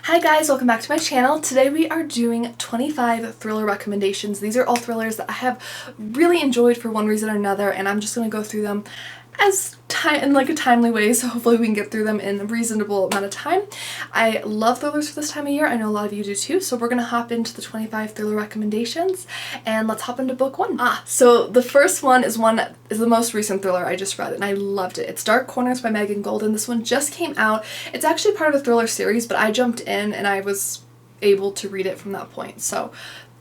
Hi guys, welcome back to my channel. Today we are doing 25 thriller recommendations. These are all thrillers that I have really enjoyed for one reason or another, and I'm just going to go through them in like a timely way, so hopefully we can get through them in a reasonable amount of time. I love thrillers for this time of year. I know a lot of you do too, so we're going to hop into the 25 thriller recommendations, and let's hop into book one. So the first one is the most recent thriller I just read, and I loved it. It's Dark Corners by Megan Goldin. This one just came out. It's actually part of a thriller series, but I jumped in and I was able to read it from that point, so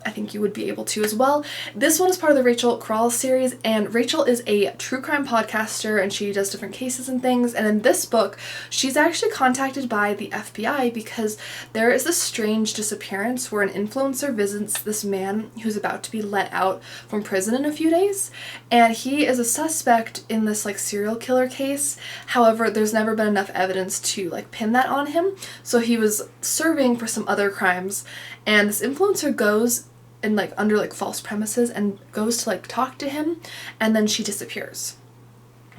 I think you would be able to as well. This one is part of the Rachel Crawl series, and Rachel is a true crime podcaster and she does different cases and things, and in this book she's actually contacted by the FBI because there is this strange disappearance where an influencer visits this man who's about to be let out from prison in a few days, and he is a suspect in this like serial killer case. However, there's never been enough evidence to like pin that on him, so he was serving for some other crimes, and this influencer goes and like under like false premises and goes to like talk to him, and then she disappears.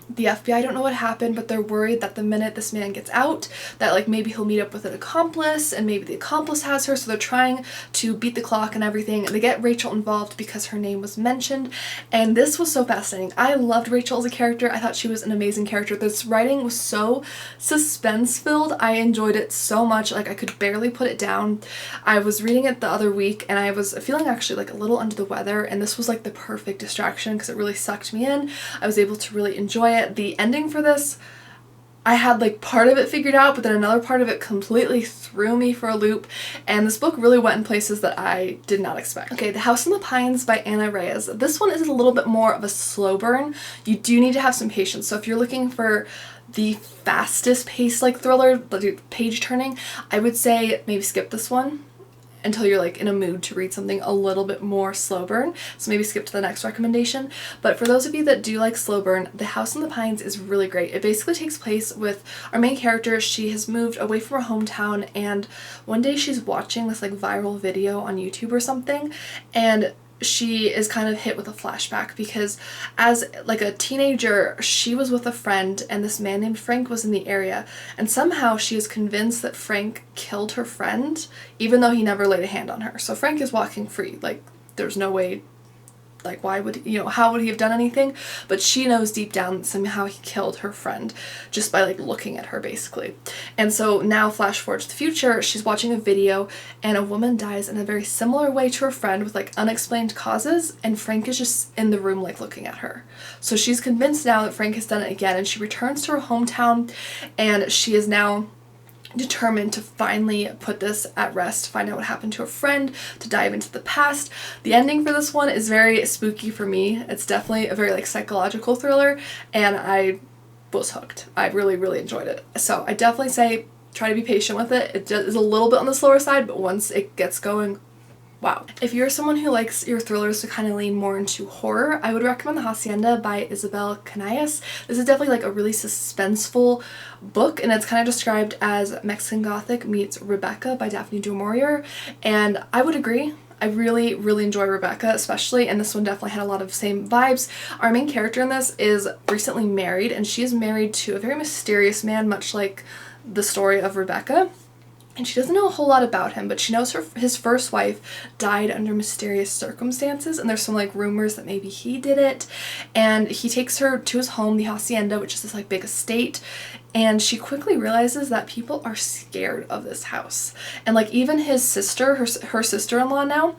The FBI don't know what happened, but they're worried that the minute this man gets out that like maybe he'll meet up with an accomplice and maybe the accomplice has her, so they're trying to beat the clock and everything. They get Rachel involved because her name was mentioned, and this was so fascinating. I loved Rachel as a character. I thought she was an amazing character. This writing was so suspense filled. I enjoyed it so much, like I could barely put it down. I was reading it the other week and I was feeling actually like a little under the weather, and this was like the perfect distraction because it really sucked me in. I was able to really enjoy it. The ending for this, I had like part of it figured out, but then another part of it completely threw me for a loop, and this book really went in places that I did not expect. Okay, The House in the Pines by Reyes. This one is a little bit more of a slow burn. You do need to have some patience, so if you're looking for the fastest pace like thriller, page turning, I would say maybe skip this one until you're like in a mood to read something a little bit more slow burn, so maybe skip to the next recommendation. But for those of you that do like slow burn, The House in the Pines is really great. It basically takes place with our main character. She has moved away from her hometown, and one day she's watching this like viral video on YouTube or something, and she is kind of hit with a flashback because as like a teenager she was with a friend and this man named Frank was in the area, and somehow she is convinced that Frank killed her friend even though he never laid a hand on her. So Frank is walking free, like there's no way, like why would how would he have done anything? But she knows deep down that somehow he killed her friend just by like looking at her basically. And so now flash forward to the future, she's watching a video and a woman dies in a very similar way to her friend with like unexplained causes, and Frank is just in the room like looking at her. So she's convinced now that Frank has done it again, and she returns to her hometown, and she is now determined to finally put this at rest, find out what happened to her friend, to dive into the past. The ending for this one is very spooky for me. It's definitely a very like psychological thriller, and I was hooked. I really, really enjoyed it. So I definitely say try to be patient with it. It is a little bit on the slower side, but once it gets going, wow. If you're someone who likes your thrillers to kind of lean more into horror, I would recommend The Hacienda by Isabel Canas. This is definitely like a really suspenseful book, and it's kind of described as Mexican Gothic meets Rebecca by Daphne du Maurier, and I would agree. I really, really enjoy Rebecca especially, and this one definitely had a lot of same vibes. Our main character in this is recently married, and she is married to a very mysterious man, much like the story of Rebecca. And she doesn't know a whole lot about him, but she knows his first wife died under mysterious circumstances, and there's some like rumors that maybe he did it. And he takes her to his home, the Hacienda, which is this like big estate, and she quickly realizes that people are scared of this house. And like even his sister, her sister-in-law now,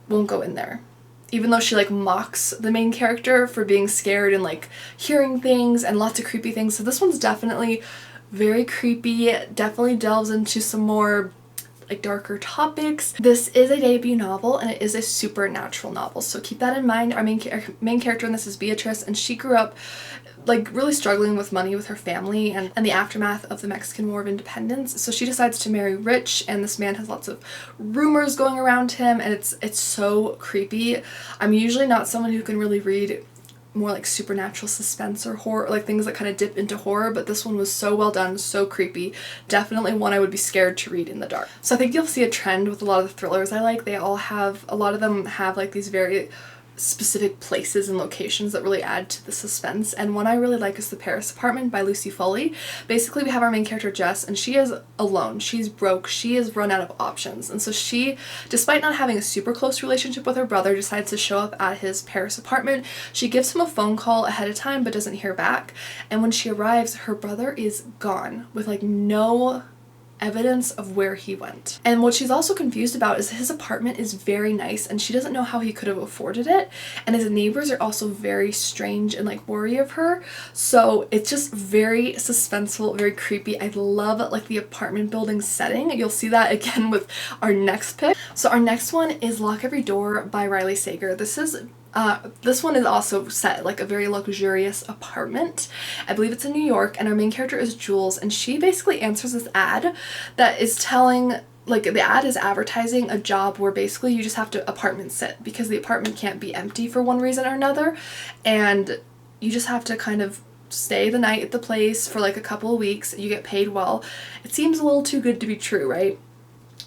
won't go in there, even though she like mocks the main character for being scared and like hearing things and lots of creepy things. So this one's definitely very creepy, definitely delves into some more like darker topics. This is a debut novel, and it is a supernatural novel, so keep that in mind. Our main character in this is Beatrice, and she grew up like really struggling with money with her family and the aftermath of the Mexican War of Independence. So she decides to marry rich, and this man has lots of rumors going around him, and it's so creepy. I'm usually not someone who can really read more like supernatural suspense or horror, like things that kind of dip into horror, but this one was so well done, so creepy. Definitely one I would be scared to read in the dark. So I think you'll see a trend with a lot of the thrillers I like. A lot of them have like these very specific places and locations that really add to the suspense, and one I really like is The Paris Apartment by Lucy Foley. Basically, we have our main character Jess, and she is alone, she's broke, she is run out of options, and so she, despite not having a super close relationship with her brother, decides to show up at his Paris apartment. She gives him a phone call ahead of time but doesn't hear back, and when she arrives, her brother is gone with like no evidence of where he went. And what she's also confused about is his apartment is very nice and she doesn't know how he could have afforded it, and his neighbors are also very strange and like worry of her, so it's just very suspenseful, very creepy. I love like the apartment building setting. You'll see that again with our next pick. So our next one is Lock Every Door by Riley Sager. This one is also set like a very luxurious apartment. I believe it's in New York, and our main character is Jules, and she basically answers this ad that is telling, like, the ad is advertising a job where basically you just have to apartment sit because the apartment can't be empty for one reason or another, and you just have to kind of stay the night at the place for like a couple of weeks. You get paid well. It seems a little too good to be true, right?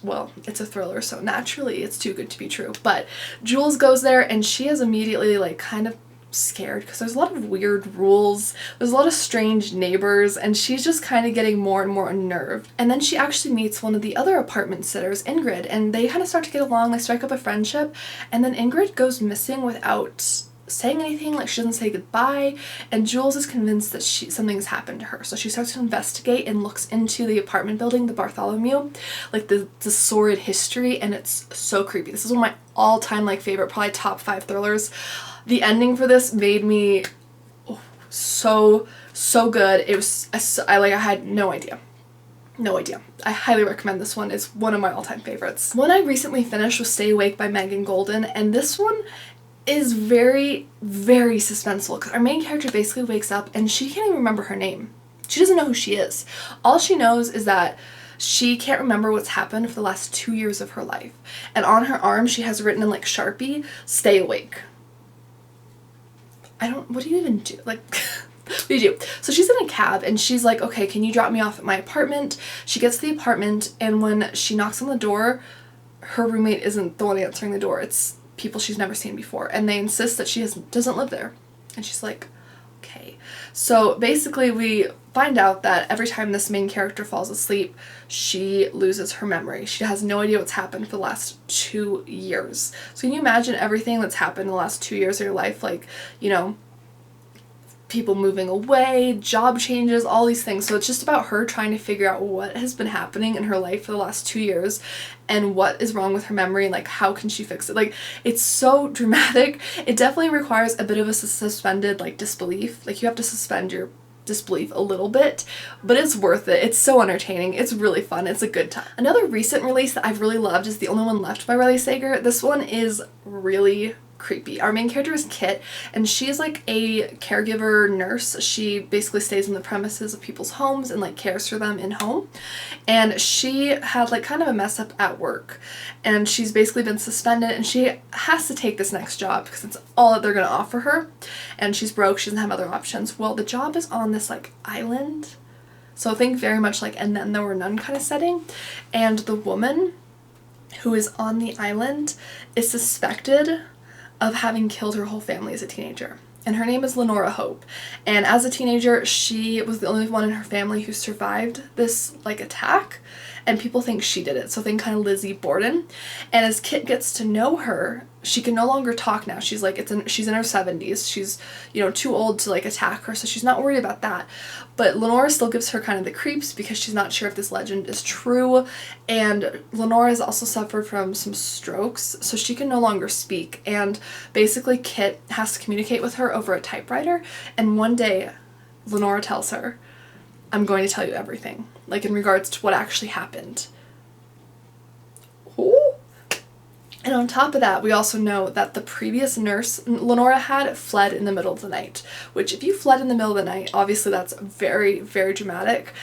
Well, it's a thriller, so naturally it's too good to be true. But Jules goes there and she is immediately like kind of scared because there's a lot of weird rules, there's a lot of strange neighbors, and she's just kind of getting more and more unnerved. And then she actually meets one of the other apartment sitters, Ingrid, and they kind of start to get along, they strike up a friendship, and then Ingrid goes missing without saying anything, like she doesn't say goodbye, and Jules is convinced that something's happened to her, so she starts to investigate and looks into the apartment building, the Bartholomew, like the sordid history, and it's so creepy. This is one of my all-time like favorite, probably top 5 thrillers. The ending for this made me so good. It was I had no idea. I highly recommend this one. It's one of my all-time favorites. One I recently finished was Stay Awake by Megan Goldin, and this one is very, very suspenseful because our main character basically wakes up and she can't even remember her name. She doesn't know who she is. All she knows is that she can't remember what's happened for the last 2 years of her life. And on her arm she has written in like Sharpie, "Stay awake." What do you even do? Like, what do you do? So she's in a cab and she's like, okay, can you drop me off at my apartment? She gets to the apartment, and when she knocks on the door, her roommate isn't the one answering the door. It's people she's never seen before, and they insist that she doesn't live there, and she's like, okay. So basically we find out that every time this main character falls asleep, she loses her memory. She has no idea what's happened for the last 2 years. So can you imagine everything that's happened in the last 2 years of your life, like, you know, people moving away, job changes, all these things. So it's just about her trying to figure out what has been happening in her life for the last 2 years and what is wrong with her memory and like how can she fix it. Like, it's so dramatic. It definitely requires a bit of a suspended like disbelief. Like, you have to suspend your disbelief a little bit, but it's worth it. It's so entertaining. It's really fun. It's a good time. Another recent release that I've really loved is The Only One Left by Riley Sager. This one is really creepy. Our main character is Kit, and she is like a caregiver nurse. She basically stays in the premises of people's homes and like cares for them in home, and she had like kind of a mess up at work, and she's basically been suspended, and she has to take this next job because it's all that they're going to offer her, and she's broke, she doesn't have other options. Well, the job is on this like island, so think very much like And Then There Were None kind of setting, and the woman who is on the island is suspected of having killed her whole family as a teenager. And her name is Lenora Hope. And as a teenager, she was the only one in her family who survived this like attack, and people think she did it. So think kind of Lizzie Borden. And as Kit gets to know her, she can no longer talk now. She's like, she's in her 70s. She's, you know, too old to like attack her, so she's not worried about that. But Lenora still gives her kind of the creeps because she's not sure if this legend is true. And Lenora has also suffered from some strokes, so she can no longer speak. And basically Kit has to communicate with her over a typewriter. And one day Lenora tells her, "I'm going to tell you everything," like in regards to what actually happened. Ooh. And on top of that, we also know that the previous nurse Lenora had fled in the middle of the night, which if you fled in the middle of the night, obviously that's very, very dramatic.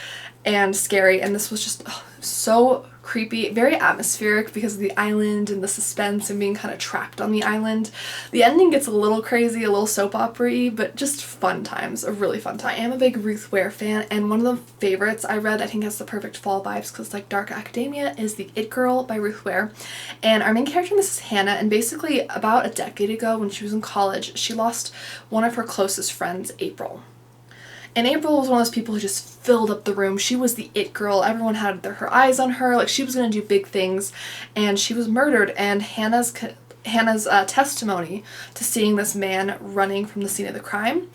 and scary, and this was just so creepy, very atmospheric because of the island and the suspense and being kind of trapped on the island. The ending gets a little crazy, a little soap opera-y, but just fun times, a really fun time. I am a big Ruth Ware fan, and one of the favorites I read, I think has the perfect fall vibes because it's like dark academia, is The It Girl by Ruth Ware. And our main character in this is Hannah, and basically about a decade ago when she was in college, she lost one of her closest friends, April. And April was one of those people who just filled up the room. She was the it girl. Everyone had her eyes on her. Like, she was going to do big things. And she was murdered. And Hannah's testimony to seeing this man running from the scene of the crime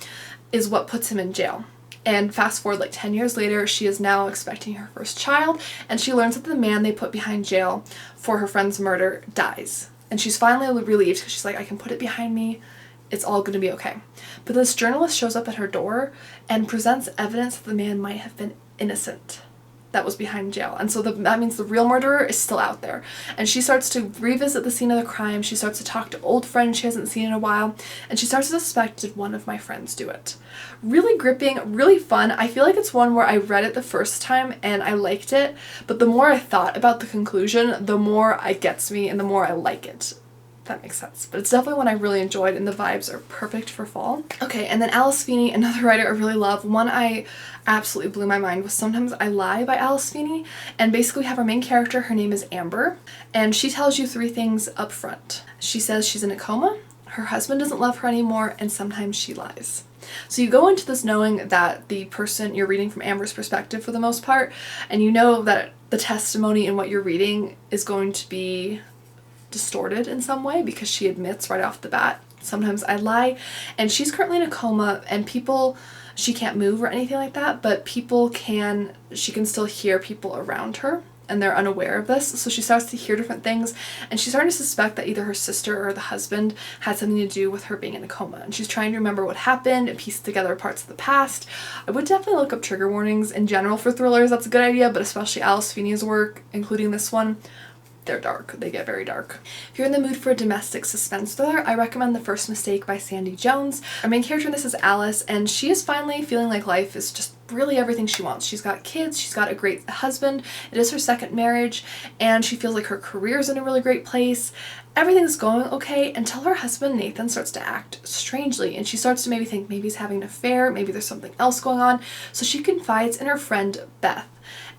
is what puts him in jail. And fast forward like 10 years later, she is now expecting her first child. And she learns that the man they put behind jail for her friend's murder dies. And she's finally relieved because she's like, I can put it behind me. It's all going to be okay. But this journalist shows up at her door and presents evidence that the man might have been innocent that was behind jail. And so that means the real murderer is still out there. And she starts to revisit the scene of the crime. She starts to talk to old friends she hasn't seen in a while. And she starts to suspect, did one of my friends do it? Really gripping, really fun. I feel like it's one where I read it the first time and I liked it. But the more I thought about the conclusion, the more it gets me and the more I like it. That makes sense. But it's definitely one I really enjoyed, and the vibes are perfect for fall. Okay, and then Alice Feeney, another writer I really love. One I absolutely blew my mind was Sometimes I Lie by Alice Feeney. And basically we have our main character, her name is Amber, and she tells you 3 things up front. She says she's in a coma, her husband doesn't love her anymore, and sometimes she lies. So you go into this knowing that the person you're reading from Amber's perspective for the most part, and you know that the testimony in what you're reading is going to be distorted in some way because she admits right off the bat, sometimes I lie. And she's currently in a coma, and she can't move or anything like that, but she can still hear people around her, and they're unaware of this. So she starts to hear different things, and she's starting to suspect that either her sister or the husband had something to do with her being in a coma. And she's trying to remember what happened and piece together parts of the past. I would definitely look up trigger warnings in general for thrillers. That's a good idea, but especially Alice Feeney's work, including this one, they're dark. They get very dark. If you're in the mood for a domestic suspense thriller, I recommend The First Mistake by Sandie Jones. Our main character in this is Alice, and she is finally feeling like life is just really everything she wants. She's got kids, she's got a great husband, it is her second marriage, and she feels like her career is in a really great place. Everything's going okay until her husband Nathan starts to act strangely, and she starts to maybe think maybe he's having an affair, maybe there's something else going on. So she confides in her friend Beth.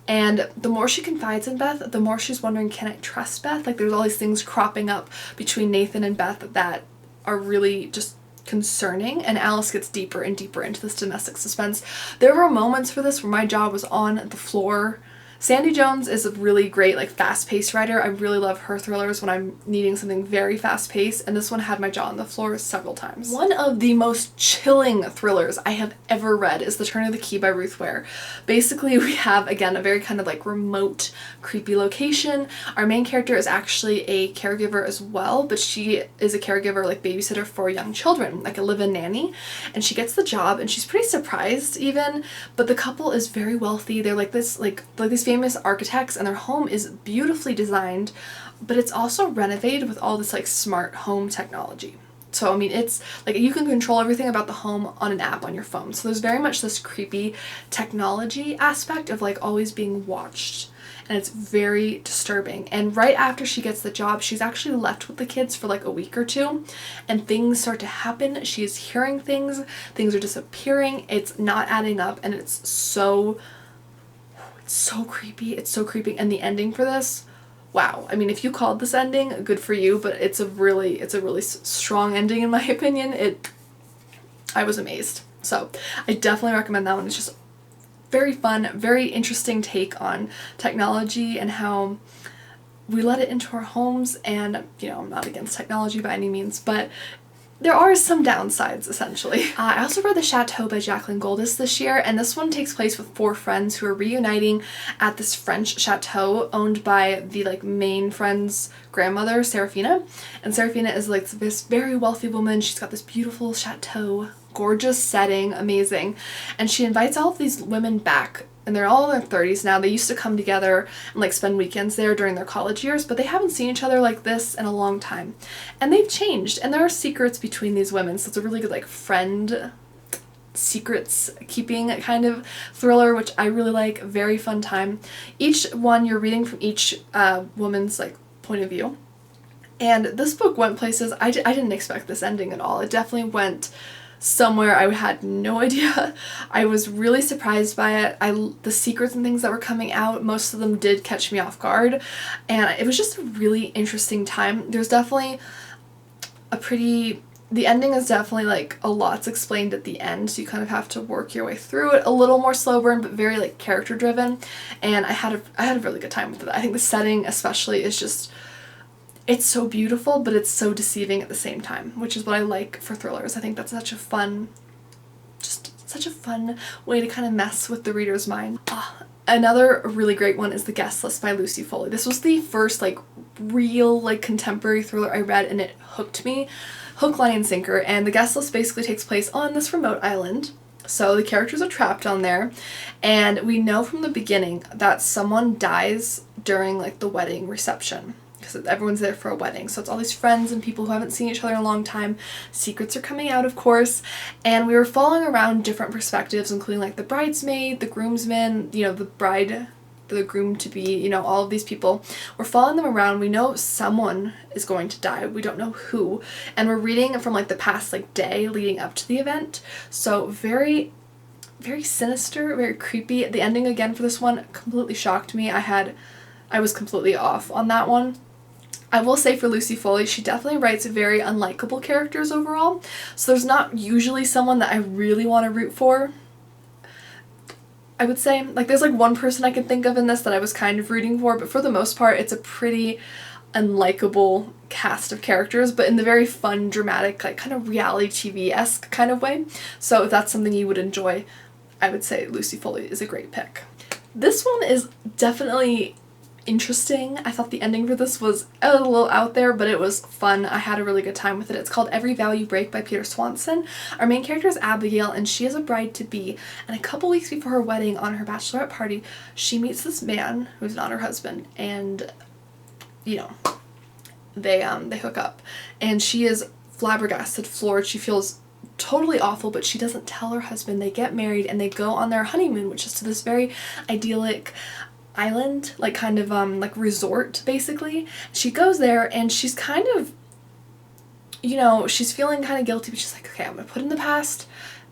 And the more she confides in Beth, the more she's wondering, can I trust Beth? Like, there's all these things cropping up between Nathan and Beth that are really just concerning, and Alice gets deeper and deeper into this domestic suspense. There were moments for this where my jaw was on the floor. Sandie Jones is a really great, like, fast-paced writer. I really love her thrillers when I'm needing something very fast-paced, and this one had my jaw on the floor several times. One of the most chilling thrillers I have ever read is The Turn of the Key by Ruth Ware. Basically, we have, again, a very kind of, like, remote, creepy location. Our main character is actually a caregiver as well, but she is a caregiver, like, babysitter for young children, like a live-in nanny, and she gets the job, and she's pretty surprised, even, but the couple is very wealthy. They're, like, this, like these famous architects, and their home is beautifully designed, but it's also renovated with all this like smart home technology. So I mean, it's like you can control everything about the home on an app on your phone. So there's very much this creepy technology aspect of like always being watched, and it's very disturbing. And right after she gets the job, she's actually left with the kids for like a week or two, and things start to happen. She is hearing things are disappearing, it's not adding up, and it's so creepy. It's so creepy. And the ending for this, wow. I mean, if you called this ending, good for you, but it's a really strong ending in my opinion. I was amazed. So I definitely recommend that one. It's just very fun, very interesting take on technology and how we let it into our homes. And, you know, I'm not against technology by any means, but there are some downsides, essentially. I also read The Chateau by Jacyln Goldis this year, and this one takes place with 4 friends who are reuniting at this French chateau owned by the like main friend's grandmother, Serafina. And Serafina is like this very wealthy woman. She's got this beautiful chateau, gorgeous setting, amazing. And she invites all of these women back, and they're all in their 30s now. They used to come together and like spend weekends there during their college years, but they haven't seen each other like this in a long time. And they've changed, and there are secrets between these women, so it's a really good like friend secrets keeping kind of thriller, which I really like. Very fun time. Each one you're reading from each woman's like point of view. And this book went places I didn't expect this ending at all. It definitely went somewhere I had no idea. I was really surprised by it. The secrets and things that were coming out, most of them did catch me off guard, and it was just a really interesting time. There's definitely the ending is definitely like a lot's explained at the end, so you kind of have to work your way through it. A little more slow burn, but very like character driven, and I had a really good time with it. I think the setting especially is just, it's so beautiful, but it's so deceiving at the same time, which is what I like for thrillers. I think that's such a fun way to kind of mess with the reader's mind. Another really great one is The Guest List by Lucy Foley. This was the first like real like contemporary thriller I read, and it hooked me, hook, line, and sinker. And The Guest List basically takes place on this remote island. So the characters are trapped on there, and we know from the beginning that someone dies during like the wedding reception, because everyone's there for a wedding. So it's all these friends and people who haven't seen each other in a long time. Secrets are coming out, of course. And we were following around different perspectives, including like the bridesmaid, the groomsman, you know, the bride, the groom-to-be, you know, all of these people. We're following them around. We know someone is going to die. We don't know who. And we're reading from like the past like day leading up to the event. So very, very sinister, very creepy. The ending again for this one completely shocked me. I was completely off on that one. I will say for Lucy Foley, she definitely writes very unlikable characters overall, so there's not usually someone that I really want to root for. I would say, like, there's like one person I can think of in this that I was kind of rooting for, but for the most part it's a pretty unlikable cast of characters, but in the very fun, dramatic, like kind of reality TV-esque kind of way. So if that's something you would enjoy, I would say Lucy Foley is a great pick. This one is definitely interesting. I thought the ending for this was a little out there, but it was fun. I had a really good time with it. It's called Every Vow You Break by Peter Swanson. Our main character is Abigail, and she is a bride-to-be, and a couple weeks before her wedding, on her bachelorette party, she meets this man who's not her husband, and you know, they hook up, and she is flabbergasted, floored. She feels totally awful, but she doesn't tell her husband. They get married and they go on their honeymoon, which is to this very idyllic island, like kind of like resort basically. She goes there and she's kind of, you know, she's feeling kind of guilty, but she's like, okay, I'm gonna put in the past,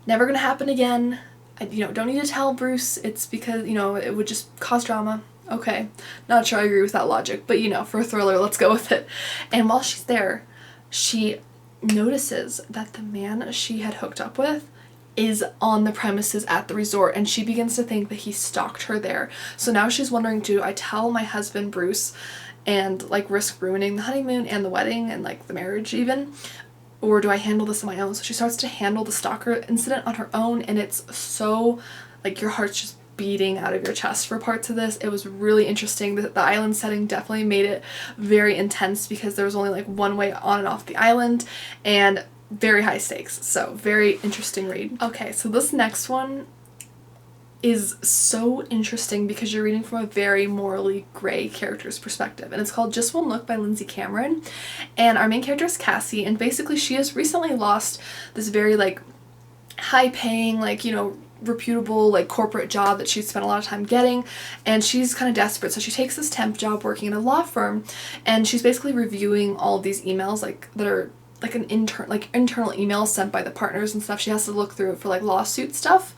never gonna happen again. I, you know, don't need to tell Bruce, it's because, you know, it would just cause drama. Okay, not sure I agree with that logic, but you know, for a thriller, let's go with it. And while she's there, she notices that the man she had hooked up with is on the premises at the resort, and she begins to think that he stalked her there. So now she's wondering, do I tell my husband Bruce and like risk ruining the honeymoon and the wedding and like the marriage even, or do I handle this on my own? So she starts to handle the stalker incident on her own, and it's so like your heart's just beating out of your chest for parts of this. It was really interesting. The island setting definitely made it very intense because there was only like one way on and off the island, and very high stakes. So very interesting read. Okay, so this next one is so interesting because you're reading from a very morally gray character's perspective, and it's called Just One Look by Lindsay Cameron. And our main character is Cassie, and basically she has recently lost this very like high paying, like, you know, reputable like corporate job that she'd spent a lot of time getting, and she's kind of desperate, so she takes this temp job working in a law firm, and she's basically reviewing all of these emails like that are like internal emails sent by the partners and stuff. She has to look through it for like lawsuit stuff,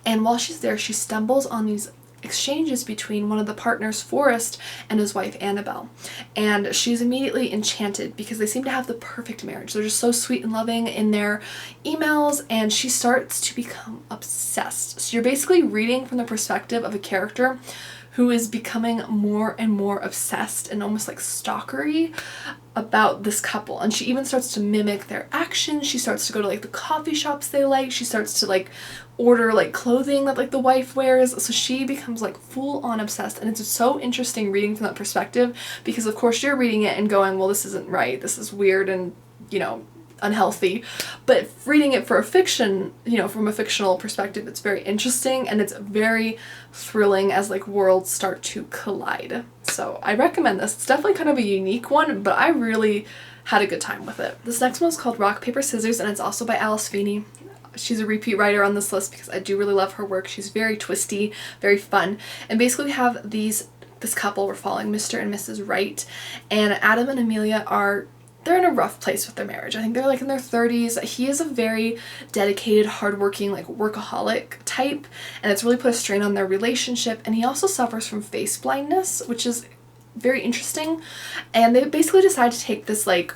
and while she's there she stumbles on these exchanges between one of the partners, Forrest, and his wife Annabelle, and she's immediately enchanted because they seem to have the perfect marriage. They're just so sweet and loving in their emails, and she starts to become obsessed. So you're basically reading from the perspective of a character who is becoming more and more obsessed and almost like stalkery about this couple, and she even starts to mimic their actions. She starts to go to like the coffee shops they like. She starts to like order like clothing that like the wife wears. So she becomes like full on obsessed, and it's so interesting reading from that perspective because of course you're reading it and going, well, this isn't right, this is weird and, you know, unhealthy, but reading it for a fiction, you know, from a fictional perspective, it's very interesting and it's very thrilling as like worlds start to collide. So I recommend this. It's definitely kind of a unique one, but I really had a good time with it. This next one is called Rock, Paper, Scissors, and it's also by Alice Feeney. she's a repeat writer on this list because I do really love her work. She's very twisty, very fun. And basically we have this couple we're following, Mr. and Mrs. Wright, and Adam and Amelia they're in a rough place with their marriage. I think they're like in their 30s. He is a very dedicated, hardworking, like workaholic type, and it's really put a strain on their relationship. And he also suffers from face blindness, which is very interesting. And they basically decide to take this like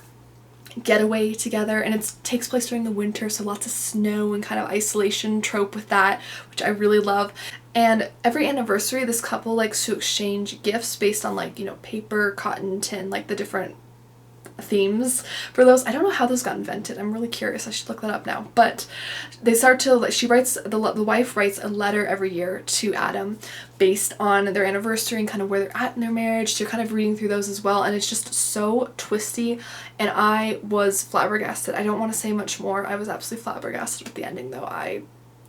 getaway together, and it takes place during the winter, so lots of snow and kind of isolation trope with that, which I really love. And every anniversary this couple likes to exchange gifts based on like, you know, paper, cotton, tin, like the different themes for those. I don't know how those got invented. I'm really curious. I should look that up now. But they start to, like, the wife writes a letter every year to Adam based on their anniversary and kind of where they're at in their marriage. So you're kind of reading through those as well, and it's just so twisty, and I was flabbergasted. I don't want to say much more. I was absolutely flabbergasted with the ending though.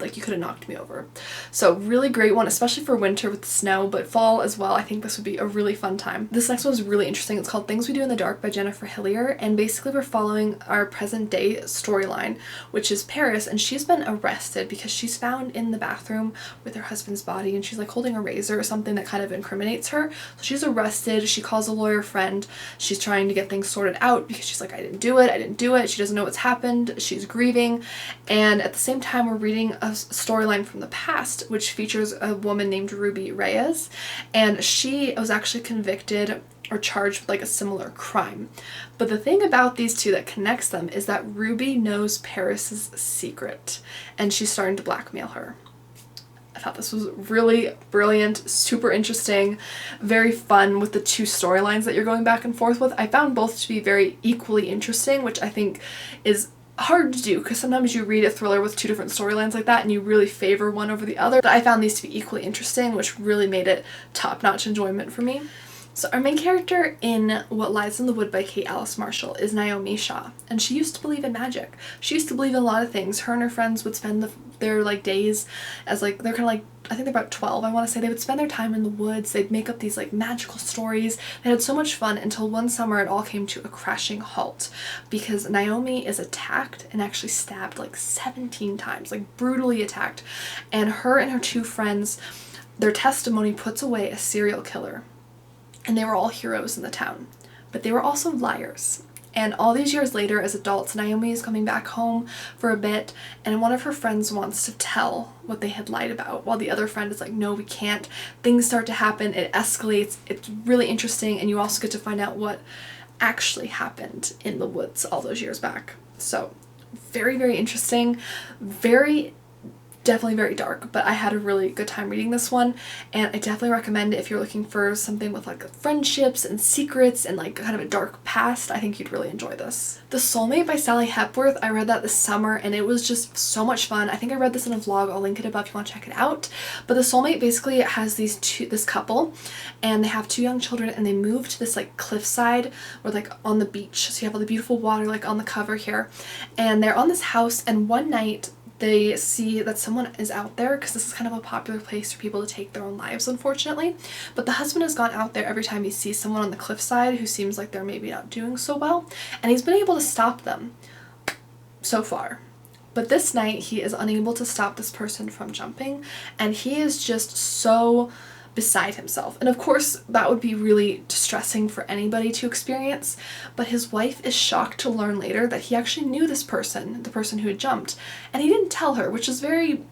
Like, you could have knocked me over. So really great one, especially for winter with the snow, but fall as well. I think this would be a really fun time. This next one is really interesting. It's called Things We Do in the Dark by Jennifer Hillier, and basically we're following our present day storyline, which is Paris, and she's been arrested because she's found in the bathroom with her husband's body, and she's like holding a razor or something that kind of incriminates her. So she's arrested. She calls a lawyer friend. She's trying to get things sorted out because she's like, I didn't do it. She doesn't know what's happened. She's grieving, and at the same time we're reading a storyline from the past which features a woman named Ruby Reyes, and she was actually convicted or charged with like a similar crime. But the thing about these two that connects them is that Ruby knows Paris's secret, and she's starting to blackmail her. I thought this was really brilliant, super interesting, very fun with the two storylines that you're going back and forth with. I found both to be very equally interesting, which I think is hard to do because sometimes you read a thriller with two different storylines like that and you really favor one over the other. But I found these to be equally interesting, which really made it top-notch enjoyment for me. So our main character in What Lies in the Wood by Kate Alice Marshall is Naomi Shaw, and she used to believe in magic. She used to believe in a lot of things. Her and her friends would spend their like days as like, they're kind of like, I think they're about 12, I want to say. They would spend their time in the woods. They'd make up these like magical stories. They had so much fun until one summer it all came to a crashing halt because Naomi is attacked and actually stabbed like 17 times, like brutally attacked. And her two friends, their testimony puts away a serial killer. And they were all heroes in the town, but they were also liars. And all these years later, as adults, Naomi is coming back home for a bit, and one of her friends wants to tell what they had lied about, while the other friend is like, no, we can't. Things start to happen, it escalates, it's really interesting, and you also get to find out what actually happened in the woods all those years back. So very, very interesting, definitely very dark, but I had a really good time reading this one, and I definitely recommend it if you're looking for something with like friendships and secrets and like kind of a dark past. I think you'd really enjoy this. The Soulmate by Sally Hepworth, I read that this summer and it was just so much fun. I think I read this in a vlog. I'll link it above if you want to check it out. But The Soulmate basically has this couple, and they have two young children, and they move to this like cliffside or like on the beach. So you have all the beautiful water like on the cover here, and they're on this house, and one night they see that someone is out there, because this is kind of a popular place for people to take their own lives, unfortunately. But the husband has gone out there every time he sees someone on the cliffside who seems like they're maybe not doing so well, and he's been able to stop them so far. But this night he is unable to stop this person from jumping, and he is just so beside himself. And of course that would be really distressing for anybody to experience, but his wife is shocked to learn later that he actually knew this person, the person who had jumped, and he didn't tell her, which is very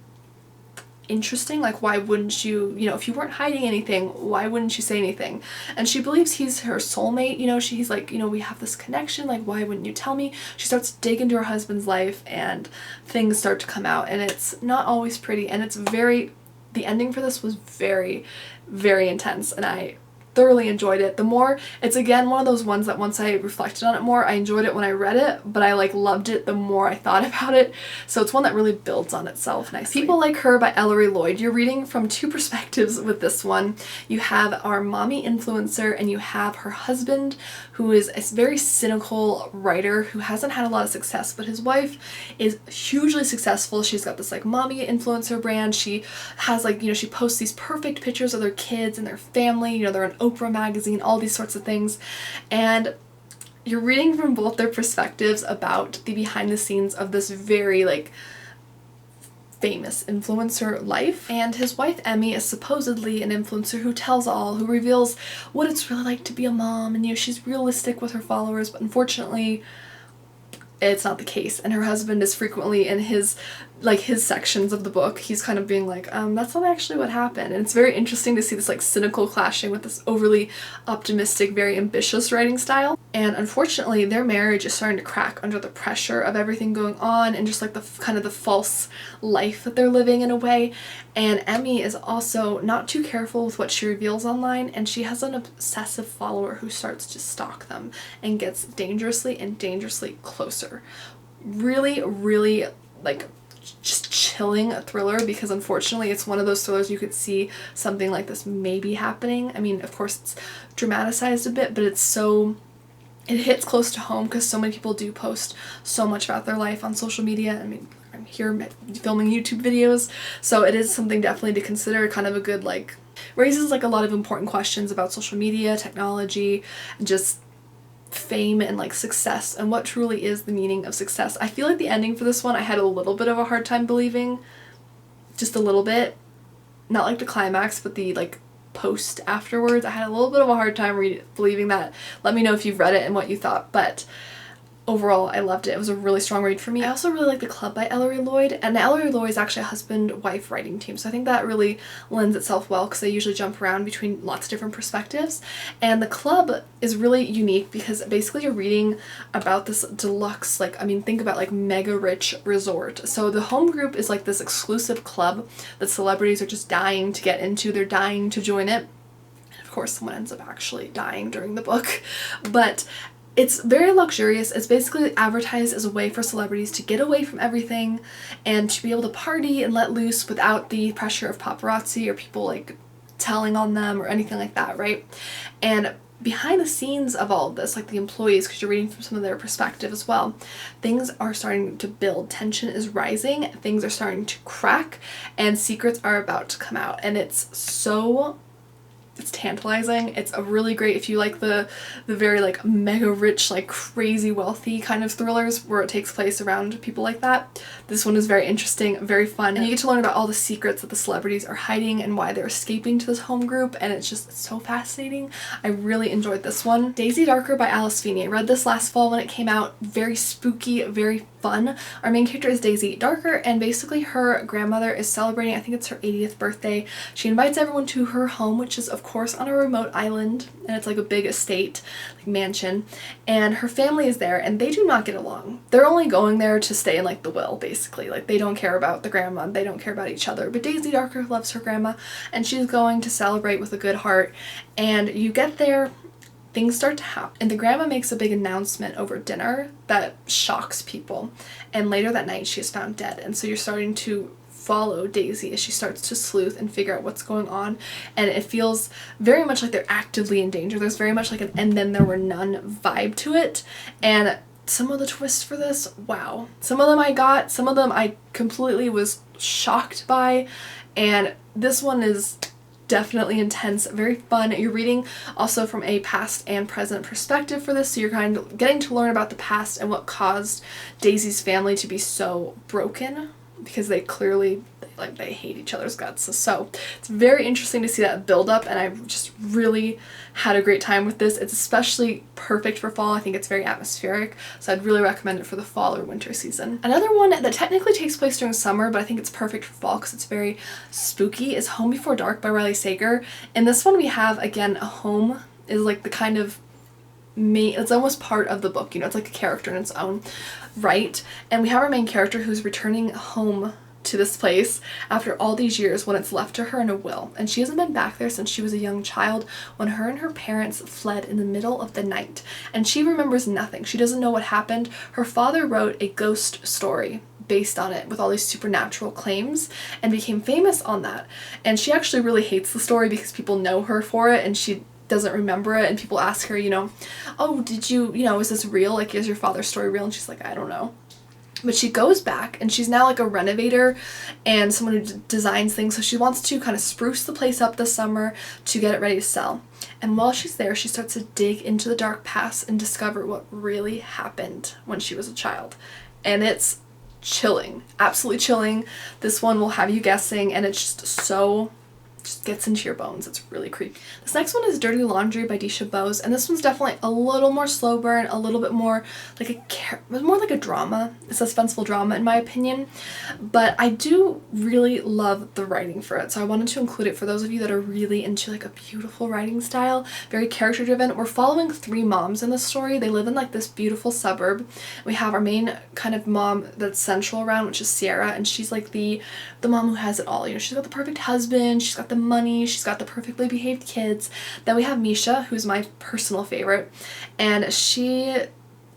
interesting. Like, why wouldn't you, if you weren't hiding anything, why wouldn't you say anything? And she believes he's her soulmate, she's like, we have this connection, like, why wouldn't you tell me? She starts to dig into her husband's life, and things start to come out, and it's not always pretty, and the ending for this was very, very intense, and I thoroughly enjoyed it. It's again one of those ones that once I reflected on it more, I enjoyed it when I read it, but I like loved it the more I thought about it. So it's one that really builds on itself nicely. People Like Her by Ellery Lloyd. You're reading from two perspectives with this one. You have our mommy influencer, and you have her husband, who is a very cynical writer who hasn't had a lot of success, but his wife is hugely successful. She's got this like mommy influencer brand. She has like, she posts these perfect pictures of their kids and their family, they're in Oprah magazine, all these sorts of things, and you're reading from both their perspectives about the behind the scenes of this very like famous influencer life, and his wife Emmy is supposedly an influencer who tells all, who reveals what it's really like to be a mom, and you know, she's realistic with her followers, but unfortunately it's not the case. And her husband is frequently in his sections of the book, he's kind of being like, that's not actually what happened. And it's very interesting to see this like cynical clashing with this overly optimistic, very ambitious writing style. And unfortunately their marriage is starting to crack under the pressure of everything going on and just like the kind of the false life that they're living in a way. And Emmy is also not too careful with what she reveals online, and she has an obsessive follower who starts to stalk them and gets dangerously and dangerously closer. Really, really like just chilling thriller, because unfortunately it's one of those thrillers you could see something like this maybe happening. I mean, of course it's dramatized a bit, but it hits close to home because so many people do post so much about their life on social media. I mean, I'm here filming YouTube videos, so it is something definitely to consider, kind of a good like, raises like a lot of important questions about social media, technology, and just fame and like success and what truly is the meaning of success. I feel like the ending for this one I had a little bit of a hard time believing, just a little bit, not like the climax but the like post afterwards. I had a little bit of a hard time believing that. Let me know if you've read it and what you thought, but overall I loved it. It was a really strong read for me. I also really like The Club by Ellery Lloyd, and Ellery Lloyd is actually a husband-wife writing team, so I think that really lends itself well because they usually jump around between lots of different perspectives. And The Club is really unique because basically you're reading about this deluxe, like, I mean, think about like mega rich resort. So the home group is like this exclusive club that celebrities are just dying to get into. They're dying to join it. And of course someone ends up actually dying during the book, but it's very luxurious. It's basically advertised as a way for celebrities to get away from everything and to be able to party and let loose without the pressure of paparazzi or people like telling on them or anything like that, right? And behind the scenes of all of this, like the employees, because you're reading from some of their perspective as well, things are starting to build. Tension is rising, things are starting to crack, and secrets are about to come out. And it's tantalizing. It's a really great, if you like the very like mega rich, like crazy wealthy kind of thrillers where it takes place around people like that, this one is very interesting, very fun, and you get to learn about all the secrets that the celebrities are hiding and why they're escaping to this home group, and it's so fascinating. I really enjoyed this one. Daisy Darker by Alice Feeney. I read this last fall when it came out. Very spooky, very fun. Our main character is Daisy Darker, and basically her grandmother is celebrating, I think it's her 80th birthday. She invites everyone to her home, which is of course on a remote island, and it's like a big estate, like mansion, and her family is there and they do not get along. They're only going there to stay in like the will, basically. Like they don't care about the grandma, they don't care about each other, but Daisy Darker loves her grandma and she's going to celebrate with a good heart. And you get there, things start to happen, and the grandma makes a big announcement over dinner that shocks people, and later that night she is found dead. And so you're starting to follow Daisy as she starts to sleuth and figure out what's going on, and it feels very much like they're actively in danger. There's very much like an "and then there were none" vibe to it, and some of the twists for this, wow. Some of them I got, some of them I completely was shocked by, and this one is definitely intense, very fun. You're reading also from a past and present perspective for this, so you're kind of getting to learn about the past and what caused Daisy's family to be so broken, because they clearly they hate each other's guts. So it's very interesting to see that build up, and I just really had a great time with this. It's especially perfect for fall. I think it's very atmospheric, so I'd really recommend it for the fall or winter season. Another one that technically takes place during summer, but I think it's perfect for fall because it's very spooky, is Home Before Dark by Riley Sager. In this one we have, again, a home is like the kind of it's almost part of the book, you know, it's like a character in its own right, and we have our main character who's returning home to this place after all these years when it's left to her in a will, and she hasn't been back there since she was a young child when her and her parents fled in the middle of the night, and she remembers nothing. She doesn't know what happened. Her father wrote a ghost story based on it with all these supernatural claims and became famous on that, and she actually really hates the story because people know her for it and she doesn't remember it, and people ask her, you know, oh, did you know, is this real? Like, is your father's story real? And she's like, I don't know. But she goes back, and she's now like a renovator and someone who designs things, so she wants to kind of spruce the place up this summer to get it ready to sell. And while she's there, she starts to dig into the dark past and discover what really happened when she was a child. And it's chilling, absolutely chilling. This one will have you guessing, and it's just gets into your bones. It's really creepy. This next one is Dirty Laundry by Disha Bose, and this one's definitely a little more slow burn, a little bit more like more like a drama, a suspenseful drama in my opinion, but I do really love the writing for it, so I wanted to include it for those of you that are really into like a beautiful writing style, very character driven. We're following 3 moms in this story. They live in like this beautiful suburb. We have our main kind of mom that's central around, which is Sierra, and she's like the mom who has it all. You know, she's got the perfect husband, she's got the money, she's got the perfectly behaved kids. Then we have Misha, who's my personal favorite, and she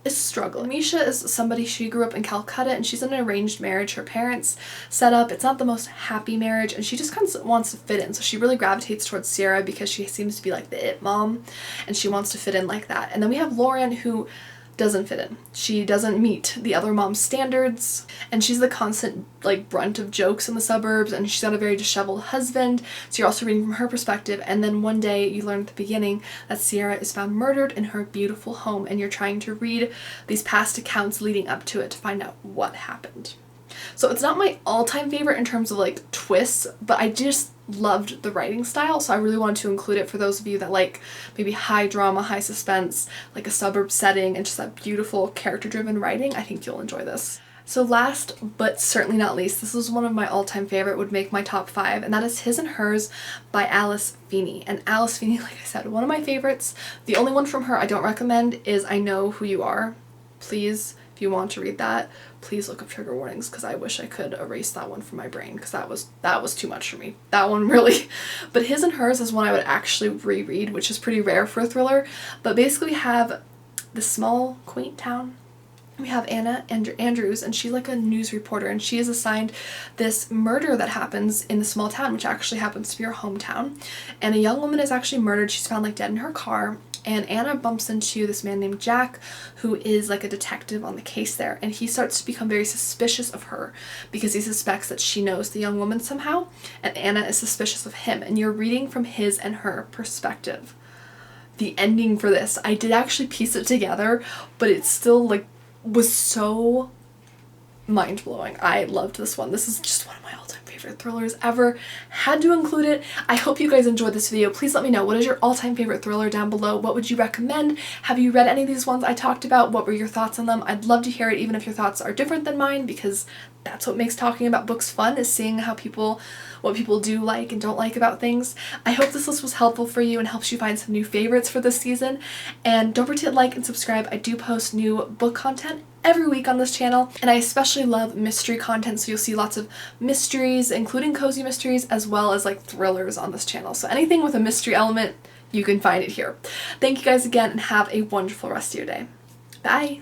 is struggling. Misha is somebody, she grew up in Calcutta, and she's in an arranged marriage her parents set up. It's not the most happy marriage, and she just kind of wants to fit in, so she really gravitates towards Sierra because she seems to be like the it mom, and she wants to fit in like that. And then we have Lauren, who doesn't fit in. She doesn't meet the other mom's standards, and she's the constant like brunt of jokes in the suburbs, and she's got a very disheveled husband, so you're also reading from her perspective. And then one day you learn at the beginning that Sierra is found murdered in her beautiful home, and you're trying to read these past accounts leading up to it to find out what happened. So it's not my all-time favorite in terms of like twists, but I just loved the writing style, so I really wanted to include it for those of you that like maybe high drama, high suspense, like a suburb setting, and just that beautiful character-driven writing. I think you'll enjoy this. So last but certainly not least, this is one of my all-time favorite, would make my top 5, and that is His and Hers by Alice Feeney. And Alice Feeney, like I said, one of my favorites. The only one from her I don't recommend is I Know Who You Are. Please, if you want to read that, please look up trigger warnings, because I wish I could erase that one from my brain, because that was too much for me. That one really. But His and Hers is one I would actually reread, which is pretty rare for a thriller. But basically we have this small, quaint town. We have Anna Andrews, and she's like a news reporter, and she is assigned this murder that happens in the small town, which actually happens to be her hometown. And a young woman is actually murdered. She's found like dead in her car. And Anna bumps into this man named Jack, who is like a detective on the case there, and he starts to become very suspicious of her because he suspects that she knows the young woman somehow, and Anna is suspicious of him, and you're reading from his and her perspective. The ending for this, I did actually piece it together, but it still like was so mind-blowing. I loved this one. This is just one of my all-time favorite thrillers ever. Had to include it. I hope you guys enjoyed this video. Please let me know, what is your all-time favorite thriller down below? What would you recommend? Have you read any of these ones I talked about? What were your thoughts on them? I'd love to hear it, even if your thoughts are different than mine, because that's what makes talking about books fun, is seeing how what people do like and don't like about things. I hope this list was helpful for you and helps you find some new favorites for this season. And don't forget to like and subscribe. I do post new book content every week on this channel, and I especially love mystery content, so you'll see lots of mysteries, including cozy mysteries, as well as like thrillers on this channel. So anything with a mystery element, you can find it here. Thank you guys again, and have a wonderful rest of your day. Bye!